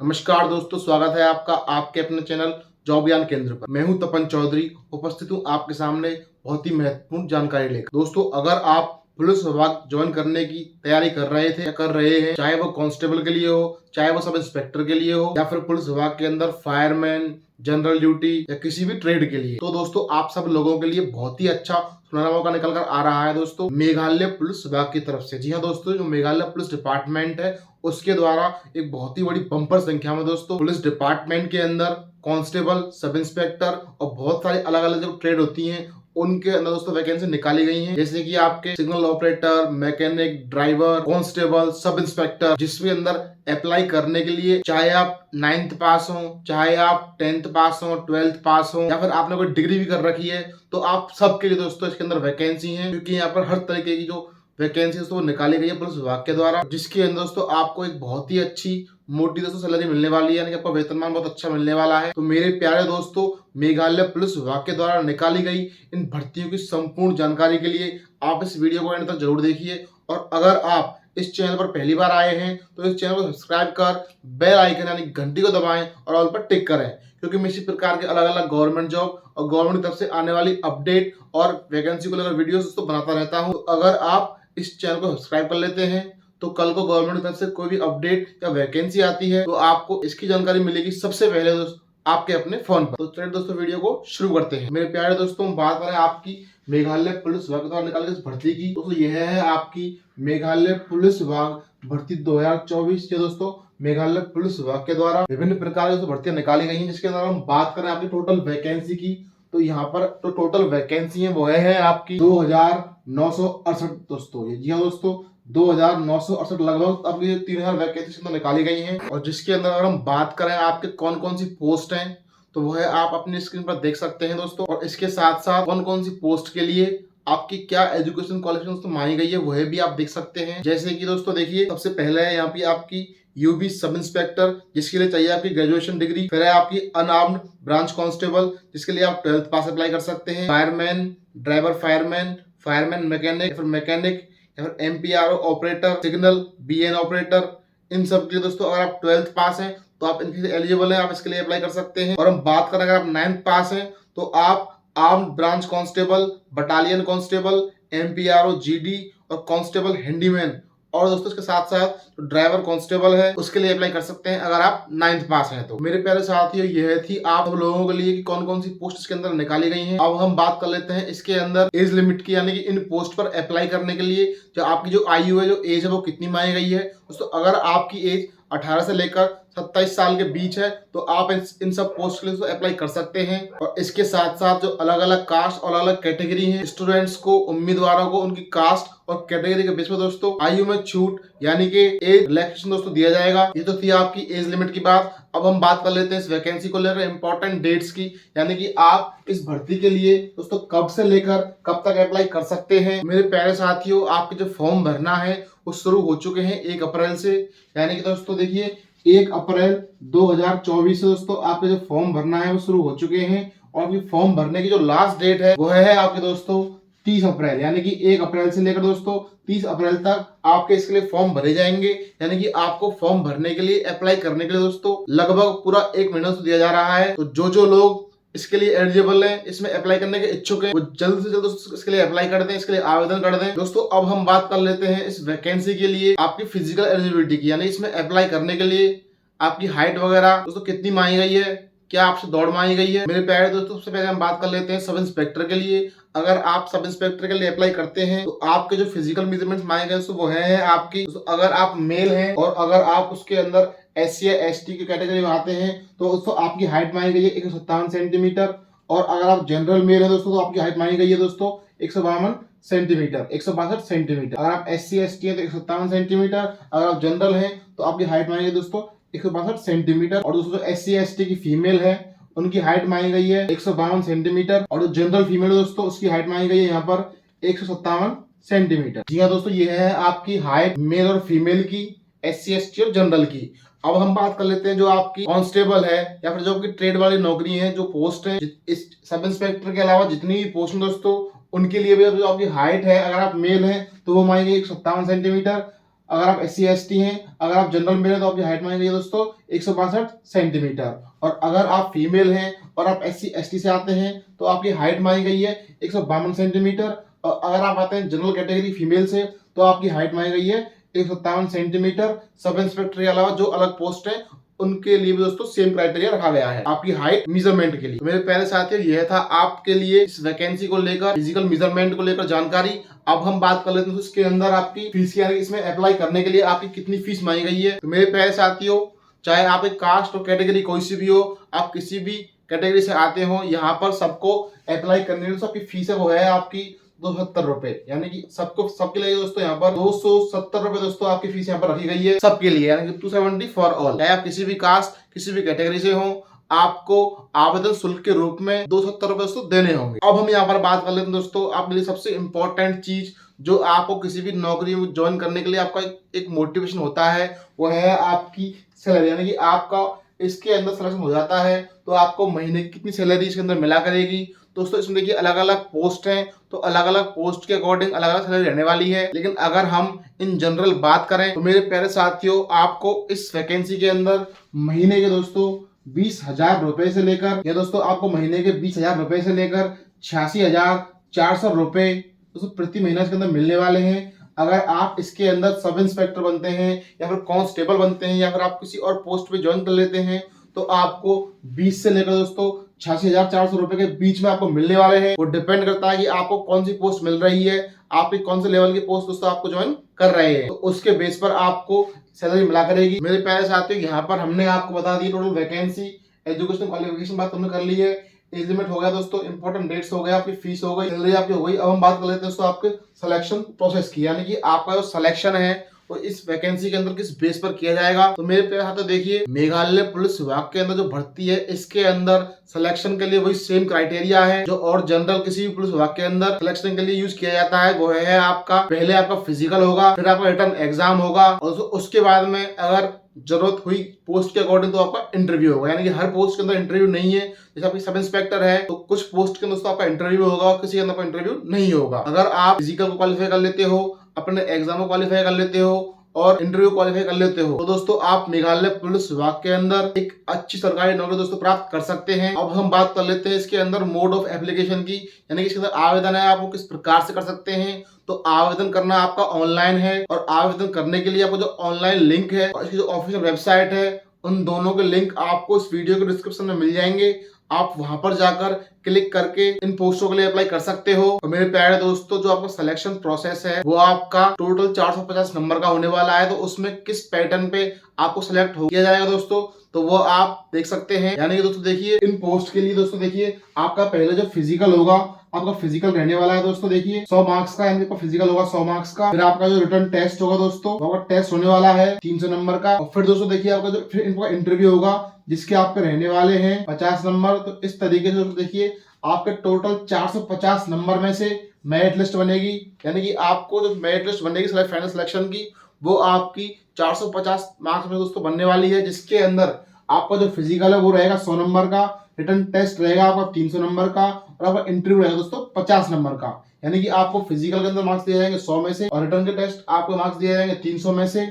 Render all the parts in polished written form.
नमस्कार दोस्तों, स्वागत है आपका आपके अपने चैनल जॉब ज्ञान केंद्र पर। मैं हूं तपन चौधरी, उपस्थित हूं आपके सामने बहुत ही महत्वपूर्ण जानकारी लेकर। दोस्तों, अगर आप पुलिस विभाग ज्वाइन करने की तैयारी कर रहे थे या कर रहे हैं, चाहे वो कांस्टेबल के लिए हो, चाहे वो सब इंस्पेक्टर के लिए हो, या फिर पुलिस विभाग के अंदर फायरमैन, जनरल ड्यूटी या किसी भी ट्रेड के लिए, तो दोस्तों आप सब लोगों के लिए बहुत ही अच्छा सुनहरा मौका निकल कर आ रहा है दोस्तों, मेघालय पुलिस विभाग की तरफ से। जी हाँ दोस्तों, जो मेघालय पुलिस डिपार्टमेंट है उसके द्वारा एक बहुत ही बड़ी बम्पर संख्या में दोस्तों पुलिस डिपार्टमेंट के अंदर कांस्टेबल, सब इंस्पेक्टर और बहुत सारी अलग अलग जो ट्रेड होती हैं उनके अंदर दोस्तों वैकेंसी निकाली गई हैं। जैसे कि आपके signal operator, mechanic, driver, constable, sub inspector, जिसके अंदर अप्लाई करने के लिए चाहे आप 9th पास हो, चाहे आप 10th पास हो, 12th पास हो, या फिर आपने कोई डिग्री भी कर रखी है, तो आप सबके लिए दोस्तों इसके अंदर वैकेंसी है। क्योंकि यहाँ पर हर तरीके की जो वैकेंसी तो निकाली गई है पुलिस विभाग के द्वारा, जिसके अंदर दोस्तों आपको एक बहुत ही अच्छी मोटी दोस्तों सैलरी मिलने वाली है, यानी कि आपका वेतनमान बहुत अच्छा मिलने वाला है। तो मेरे प्यारे दोस्तों, मेघालय पुलिस विभाग के द्वारा निकाली गई इन भर्तियों की संपूर्ण जानकारी के लिए आप इस वीडियो को अंत तक जरूर देखिए। और अगर आप इस चैनल पर पहली बार आए हैं तो इस चैनल को सब्सक्राइब कर बेल आइकन यानी घंटी को दबाएं और ऑल पर टिक करें, क्योंकि मैं इसी प्रकार के अलग अलग गवर्नमेंट जॉब और गवर्नमेंट की तरफ से आने वाली अपडेट और वैकेंसी को लेकर वीडियोस दोस्तों बनाता रहता हूं। तो अगर आप इस चैनल को सब्सक्राइब कर लेते हैं तो कल को गवर्नमेंट की तरफ से कोई भी अपडेट या वैकेंसी आती है तो आपको इसकी जानकारी मिलेगी सबसे पहले दोस्तों आपके अपने फोन पर। तो चलिए दोस्तों वीडियो को शुरू करते हैं। मेरे प्यारे दोस्तों, बात करें आपकी मेघालय पुलिस विभाग द्वारा निकाली गई भर्ती की, तो यह है आपकी मेघालय पुलिस विभाग भर्ती 2024 के दोस्तों मेघालय पुलिस विभाग के द्वारा विभिन्न प्रकार की भर्तियां निकाली गई हैं। जिसके अंदर हम बात करें आपकी टोटल वैकेंसी की, तो यहाँ पर जो टोटल वैकेंसी है वो है आपकी 2968 दोस्तों। जी हाँ दोस्तों, 2968 लगभग आपकी 3000 वैकेंसी इसके अंदर निकाली गई हैं। और जिसके अंदर अगर हम बात करें आपके कौन कौन सी पोस्ट हैं, तो वो है आप अपनी स्क्रीन पर देख सकते हैं दोस्तों। और इसके साथ साथ कौन कौन सी पोस्ट के लिए आपकी क्या एजुकेशन क्वालिफिकेशन दोस्तों मांगी गई है वह भी आप देख सकते हैं। जैसे कि दोस्तों देखिए, सबसे पहले है यहाँ पे आपकी यूबी सब इंस्पेक्टर, जिसके लिए चाहिए आपकी ग्रेजुएशन डिग्री। फिर है आपकी अनआर्म्ड ब्रांच कांस्टेबल, जिसके लिए आप 12th पास अप्लाई कर सकते हैं। Fireman, driver fireman, fireman mechanic, फिर मैकेनिक या फिर एमपीआरओ ऑपरेटर, सिग्नल बीएन ऑपरेटर, इन सब के लिए दोस्तों अगर आप 12th पास हैं तो आप इनके लिए एलिजिबल हैं, आप इसके लिए अप्लाई कर सकते हैं। और हम बात करें अगर आप 9th पास हैं तो आप armed branch constable, battalion constable, MPRO GD और कांस्टेबल हैंडीमैन, और दोस्तों इसके साथ साथ तो ड्राइवर कांस्टेबल है उसके लिए अप्लाई कर सकते हैं अगर आप 9th पास हैं तो। मेरे प्यारे साथियों, यह थी आप लोगों के लिए कि कौन कौन सी पोस्ट इसके अंदर निकाली गई हैं। अब हम बात कर लेते हैं इसके अंदर एज लिमिट की, यानी कि इन पोस्ट पर अप्लाई करने के लिए जो आपकी जो आयु है, जो एज है, वो कितनी मांगी गई है दोस्तों। अगर आपकी एज 18 से लेकर 27 साल के बीच है तो आप इन सब पोस्ट के लिए अप्लाई कर सकते हैं। और इसके साथ साथ जो अलग अलग कास्ट और अलग अलग कैटेगरी है, स्टूडेंट्स को, उम्मीदवारों को उनकी कास्ट और कैटेगरी के बेस पर दोस्तों आयु में छूट यानी कि एज रिलैक्सेशन दोस्तों दिया जाएगा। ये तो थी आपकी एज लिमिट की बात। अब हम बात कर लेते हैं इस वैकेंसी को लेकर इंपॉर्टेंट डेट्स की, यानी कि आप इस भर्ती के लिए दोस्तों कब से लेकर कब तक अप्लाई कर सकते हैं। मेरे प्यारे साथियों, आपके जो फॉर्म भरना है वो शुरू हो चुके हैं 1 अप्रैल से, यानी कि दोस्तों देखिए 1 अप्रैल 2024 से दोस्तों आपके जो फॉर्म भरना है वो शुरू हो चुके हैं। और ये फॉर्म भरने की जो लास्ट डेट है वो है आपके दोस्तों 30 अप्रैल, यानी कि 1 अप्रैल से लेकर दोस्तों 30 अप्रैल तक आपके इसके लिए फॉर्म भरे जाएंगे। यानी कि आपको फॉर्म भरने के लिए, अप्लाई करने के लिए दोस्तों लगभग पूरा 1 महीना दिया जा रहा है। तो जो लोग इसके लिए एलिजिबल हैं, इसमें अप्लाई करने के इच्छुक हैं, वो जल्द से जल्द इसके लिए अप्लाई कर दें, इसके लिए आवेदन कर दें दोस्तों। अब हम बात कर लेते हैं इस वैकेंसी के लिए आपकी फिजिकल एलिजिबिलिटी की, यानी इसमें अप्लाई करने के लिए आपकी हाइट वगैरह दोस्तों कितनी मांगी गई है, क्या आपसे दौड़ मांगी गई है। मेरे प्यारे दोस्तों, सबसे पहले हम बात कर लेते हैं सब इंस्पेक्टर के लिए। अगर आप सब इंस्पेक्टर के लिए अप्लाई करते हैं तो आपके जो फिजिकल मेजरमेंट्स मांगे गए वो है आपकी, अगर आप मेल हैं और अगर आप उसके अंदर SC या ST की कैटेगरी में आते हैं तो दोस्तों आपकी हाइट मांगी गई है 157 सेंटीमीटर। और अगर आप जनरल मेल है दोस्तों तो आपकी हाइट मांगी गई है दोस्तों 152 सेंटीमीटर, 162 सेंटीमीटर। अगर आप SC ST है तो 157 सेंटीमीटर, अगर आप जनरल हैं तो आपकी हाइट मांगी गई दोस्तों 162 सेंटीमीटर। और दोस्तों SC ST की फीमेल है उनकी हाइट मांगी गई है 152 सेंटीमीटर। और जो जनरल फीमेल दोस्तों उसकी हाइट मांगी गई है यहाँ पर 157 सेंटीमीटर। जी हाँ दोस्तों, ये है आपकी हाइट मेल और फीमेल की, SC ST और जनरल की। अब हम बात कर लेते हैं जो आपकी कांस्टेबल है या फिर जो आपकी ट्रेड वाली नौकरी है, जो पोस्ट है, इस सब इंस्पेक्टर के अलावा जितनी भी पोस्ट दोस्तों उनके लिए भी जो आपकी हाइट है, अगर आप मेल हैं तो वो मांगी 157 सेंटीमीटर, अगर आप SC/ST हैं, अगर आप जनरल मेल हैं तो आपकी हाइट मांगी गई है दोस्तों 162 सेंटीमीटर। और अगर आप फीमेल हैं और आप SC/ST से आते हैं तो आपकी हाइट मांगी गई है 152 सेंटीमीटर। और अगर आप आते हैं जनरल कैटेगरी फीमेल से तो आपकी हाइट मांगी गई है 157 सेंटीमीटर। सब इंस्पेक्टर के अलावा जो अलग पोस्ट है उनके लिए भी दोस्तों सेम क्राइटेरिया रखा गया है आपकी हाइट मेजरमेंट के लिए। तो मेरे प्यारे साथियों, यह था आपके लिए इस वैकेंसी को लेकर, फिजिकल मेजरमेंट को लेकर जानकारी। अब हम बात कर लेते हैं इसके अंदर आपकी फीस की, इसमें अप्लाई करने के लिए आपकी कितनी फीस मांगी गई है। तो मेरे प्यारे साथियों, चाहे आप एक कास्ट और कैटेगरी कोई सी भी हो, आप किसी भी कैटेगरी से आते हो, यहाँ पर सबको अप्लाई करने के लिए आपकी फीस है वो है आपकी 270 रुपए। यानी कि सबके लिए दोस्तों यहाँ पर 270 रुपए दोस्तों आपकी फीस यहाँ पर रखी गई है सबके लिए, यानी कि 270 फॉर ऑल। चाहे आप किसी भी कास्ट किसी भी कैटेगरी से हो, आपको आवेदन शुल्क के रूप में 270 रुपए दोस्तों देने होंगे। अब हम यहाँ पर बात कर लेते हैं दोस्तों आपके लिए सबसे इंपॉर्टेंट चीज जो आपको किसी भी नौकरी में ज्वाइन करने के लिए आपका एक मोटिवेशन होता है, वो है आपकी सैलरी। यानी कि आपका इसके अंदर सिलेक्शन हो जाता है तो आपको महीने की कितनी सैलरी इसके अंदर मिला करेगी। दोस्तों इसमें देखिए अलग अलग पोस्ट हैं, तो अलग अलग पोस्ट के अकॉर्डिंग अलग अलग सैलरी रहने वाली है। लेकिन अगर हम इन जनरल बात करें तो मेरे प्यारे साथियों, आपको इस वैकेंसी के अंदर महीने के दोस्तों 20,000 रुपए से लेकर, या दोस्तों आपको महीने के 20,000 रुपए से लेकर 86,400 रुपए दोस्तों प्रति महीना इसके अंदर मिलने वाले हैं। अगर आप इसके अंदर सब इंस्पेक्टर बनते हैं या फिर कांस्टेबल बनते हैं या फिर आप किसी और पोस्ट पे ज्वाइन कर लेते हैं तो आपको 20 से लेकर दोस्तों 86,400 रुपए के बीच में आपको मिलने वाले हैं। वो डिपेंड करता है कि आपको कौन सी पोस्ट मिल रही है, आप कौन से लेवल की पोस्ट दोस्तों आपको ज्वाइन कर रहे हैं, तो उसके बेस पर आपको सैलरी मिला करेगी। मेरे प्यारे साथियों, यहाँ पर हमने आपको बता दी टोटल वैकेंसी, एजुकेशन क्वालिफिकेशन बात हमने कर ली है, एज लिमिट हो गया दोस्तों, इंपॉर्टेंट डेट्स हो गया, आपकी फीस हो गई, सैलरी आपकी हो गई। अब हम बात कर लेते हैं दोस्तों आपके सिलेक्शन प्रोसेस की, यानी कि आपका जो सिलेक्शन है वो इस वैकेंसी के अंदर किस बेस पर किया जाएगा। तो मेरे प्यारे साथियों देखिए, मेघालय पुलिस विभाग के अंदर जो भर्ती है इसके अंदर सिलेक्शन के लिए वही सेम क्राइटेरिया है जो और जनरल किसी भी पुलिस विभाग के अंदर सिलेक्शन के लिए यूज किया जाता है। वो है आपका पहले आपका फिजिकल होगा, फिर आपका रिटर्न एग्जाम होगा और उसके बाद में अगर जरूरत हुई पोस्ट के अकॉर्डिंग तो आपका इंटरव्यू होगा। यानी कि हर पोस्ट के अंदर इंटरव्यू नहीं है, जैसे आपकी सब इंस्पेक्टर है तो कुछ पोस्ट के अंदर आपका इंटरव्यू होगा, किसी के अंदर इंटरव्यू नहीं होगा। अगर आप फिजिकल को क्वालिफाई कर लेते हो, अपने एग्जाम को क्वालिफाई कर लेते हो और इंटरव्यू क्वालिफाई कर लेते हो तो दोस्तों आप मेघालय पुलिस विभाग के अंदर एक अच्छी सरकारी नौकरी दोस्तों प्राप्त कर सकते हैं। अब हम बात कर लेते हैं इसके अंदर मोड ऑफ एप्लीकेशन की, यानी कि इसके अंदर आवेदन है आपको किस प्रकार से कर सकते हैं। तो आवेदन करना आपका ऑनलाइन है और आवेदन करने के लिए आपको जो ऑनलाइन लिंक है और इसकी जो ऑफिशियल वेबसाइट है उन दोनों के लिंक आपको इस वीडियो के डिस्क्रिप्शन में मिल जाएंगे। आप वहां पर जाकर क्लिक करके इन पोस्टों के लिए अप्लाई कर सकते हो। और मेरे प्यारे दोस्तों, जो आपका सिलेक्शन प्रोसेस है वो आपका टोटल 450 नंबर का होने वाला है। तो उसमें किस पैटर्न पे आपको सिलेक्ट हो किया जाएगा दोस्तों, तो वो आप देख सकते हैं। यानी कि दोस्तों देखिए, इन पोस्ट के लिए दोस्तों देखिए आपका पहले जो फिजिकल होगा, आपका फिजिकल रहने वाला है दोस्तों देखिए 100 मार्क्स का, यानी फिजिकल होगा 100 मार्क्स का। फिर आपका जो रिटर्न टेस्ट होगा दोस्तों, वो टेस्ट होने वाला है 300 नंबर का। और फिर दोस्तों देखिए आपका जो फिर इनका इंटरव्यू होगा जिसके आपके रहने वाले हैं 50 नंबर। तो इस तरीके से दोस्तों देखिए आपके टोटल 450 नंबर में से मेरिट लिस्ट बनेगी। यानी कि आपको जो मेरिट लिस्ट बनेगी फाइनल सिलेक्शन की, वो आपकी 450 मार्क्स में दोस्तों बनने वाली है, जिसके अंदर आपका जो फिजिकल है वो रहेगा 100 नंबर का, रिटर्न टेस्ट रहेगा आपका 300 नंबर का और आपका इंटरव्यू रहेगा दोस्तों 50 नंबर का। यानी कि आपको फिजिकल के अंदर मार्क्स दिए जाएंगे 100 में से और रिटर्न के टेस्ट आपको मार्क्स दिए जाएंगे 300 में से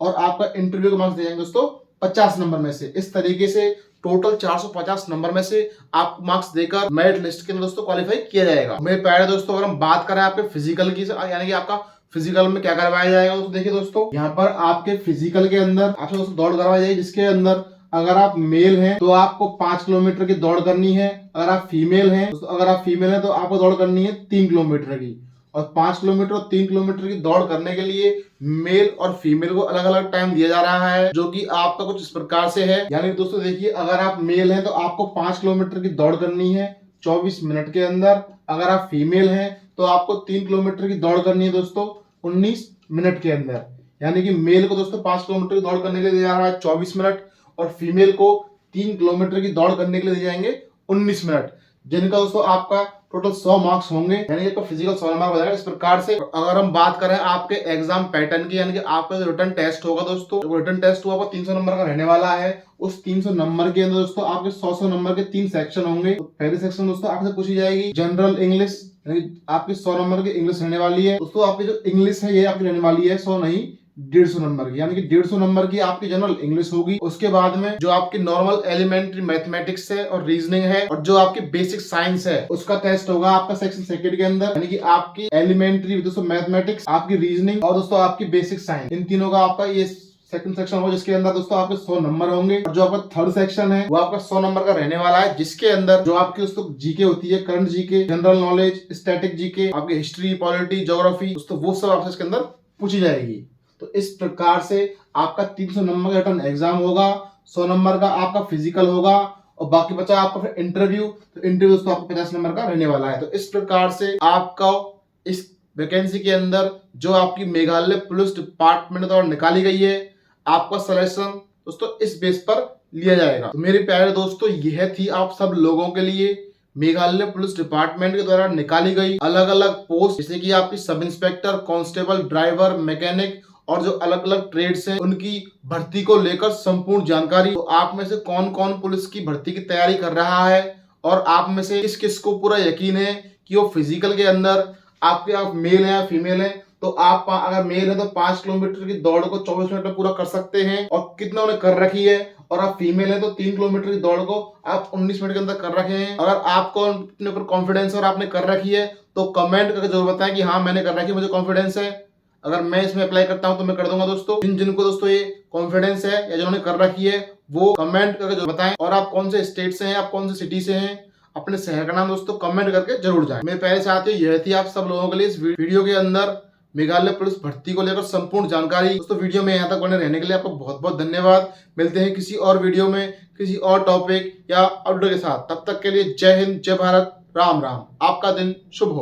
और आपका इंटरव्यू के मार्क्स दिए जाएंगे दोस्तों 50 नंबर में से। इस तरीके से टोटल 450 नंबर में से आपको मार्क्स देकर मेरिट लिस्ट के अंदर दोस्तों क्वालिफाई किया जाएगा। मेरे प्यारे दोस्तों, अगर हम बात करें आपके फिजिकल की, यानी कि आपका फिजिकल में क्या करवाया जाएगा तो देखिए दोस्तों, यहाँ पर आपके फिजिकल के अंदर आपसे दोस्तों दौड़ करवाई जाएगी, जिसके अंदर अगर आप मेल हैं तो आपको 5 किलोमीटर की दौड़ करनी है। अगर आप फीमेल हैं तो आपको दौड़ करनी है 3 किलोमीटर की। और 5 किलोमीटर और 3 किलोमीटर की दौड़ करने के लिए मेल और फीमेल को अलग अलग टाइम दिया जा रहा है, जो कि आपका कुछ इस प्रकार से है। यानी दोस्तों देखिए, अगर आप मेल हैं तो आपको 5 किलोमीटर की दौड़ करनी है 24 मिनट के अंदर। अगर आप फीमेल हैं तो आपको 3 किलोमीटर की दौड़ करनी है दोस्तों 19 मिनट के अंदर। यानी कि मेल को दोस्तों 5 किलोमीटर की दौड़ करने के लिए दिया जा रहा है 24 मिनट और फीमेल को 3 किलोमीटर की दौड़ करने के लिए दिए जाएंगे 19 मिनट, जिनका दोस्तों आपका टोटल 100 मार्क्स होंगे। यानी कि फिजिकल 100 मार्क्स हो जाएगा। इस प्रकार से अगर हम बात करें आपके एग्जाम पैटर्न की, यानी कि आपका जो रिटर्न टेस्ट होगा दोस्तों, वो रिटर्न टेस्ट हुआ 300 नंबर का रहने वाला है। उस 300 नंबर के अंदर दोस्तों आपके 100 नंबर के 3 सेक्शन होंगे। तो पहले सेक्शन दोस्तों आपसे पूछी जाएगी जनरल इंग्लिश, आपकी 100 नंबर की इंग्लिश रहने वाली है दोस्तों। आपकी जो इंग्लिश है ये आपकी रहने वाली है 100 नहीं, 150 नंबर की, यानी कि 150 नंबर की आपकी जनरल इंग्लिश होगी। उसके बाद में जो आपकी नॉर्मल एलिमेंट्री मैथमेटिक्स है और रीजनिंग है और जो आपकी बेसिक साइंस है उसका टेस्ट होगा आपका सेक्शन सेकंड के अंदर, यानी कि आपकी एलिमेंट्री दोस्तों मैथमेटिक्स, आपकी रीजनिंग और दोस्तों आपकी बेसिक साइंस, इन तीनों का आपका ये सेकंड सेक्शन होगा, जिसके अंदर दोस्तों आपके 100 नंबर होंगे। और जो आपका थर्ड सेक्शन है वो आपका 100 नंबर का रहने वाला है, जिसके अंदर जो आपकी दोस्तों जीके होती है, current GK, general knowledge, static GK, आपकी हिस्ट्री, पॉलिटी, ज्योग्राफी, दोस्तों वो सब आपसे इसके अंदर पूछी जाएगी। तो इस प्रकार से आपका 300 नंबर का रिटर्न एग्जाम होगा, 100 नंबर का आपका फिजिकल होगा और बाकी बचा आपका फिर इंटरव्यू। तो इंटरव्यू दोस्तों आपको 50 नंबर का रहने वाला है। तो इस प्रकार से आपका इस वैकेंसी के अंदर जो आपकी मेघालय पुलिस डिपार्टमेंट द्वारा निकाली गई है, आपका सिलेक्शन दोस्तों इस बेस पर लिया जाएगा। तो मेरे प्यारे दोस्तों, यह थी आप सब लोगों के लिए मेघालय पुलिस डिपार्टमेंट के द्वारा निकाली गई अलग अलग पोस्ट, जैसे कि आपकी sub inspector, constable, driver, mechanic और जो अलग अलग ट्रेड्स हैं उनकी भर्ती को लेकर संपूर्ण जानकारी। तो आप में से कौन कौन पुलिस की भर्ती की तैयारी कर रहा है और आप में से किस किस को पूरा यकीन है कि वो फिजिकल के अंदर आपके आप मेल है या फीमेल है, तो आप अगर मेल है तो 5 किलोमीटर की दौड़ को 24 मिनट में पूरा कर सकते हैं और कितना उन्हें कर रखी है, और आप फीमेल है तो 3 किलोमीटर की दौड़ को आप 19 मिनट के अंदर कर रखे हैं। अगर आपको अपने ऊपर कॉन्फिडेंस है और आपने कर रखी है तो कमेंट करके जरूर बताएं कि हाँ मैंने कर रखी है, मुझे कॉन्फिडेंस है। अगर मैं इसमें अप्लाई करता हूं तो मैं कर दूंगा दोस्तों। जिनको दोस्तों ये कॉन्फिडेंस है या जिन्होंने कर रखी है वो कमेंट करके जरूर बताएं, और आप कौन से स्टेट से हैं, आप कौन से सिटी से हैं, अपने शहर का नाम दोस्तों कमेंट करके जरूर जाएं। मेरे पहले साथियों, यह थी आप सब लोगों के लिए इस वीडियो के अंदर मेघालय पुलिस भर्ती को लेकर संपूर्ण जानकारी। दोस्तों वीडियो में यहाँ तक बने रहने के लिए आपको बहुत बहुत धन्यवाद। मिलते हैं किसी और वीडियो में किसी और टॉपिक या अपडेट के साथ। तब तक के लिए जय हिंद, जय भारत, राम राम। आपका दिन शुभ हो।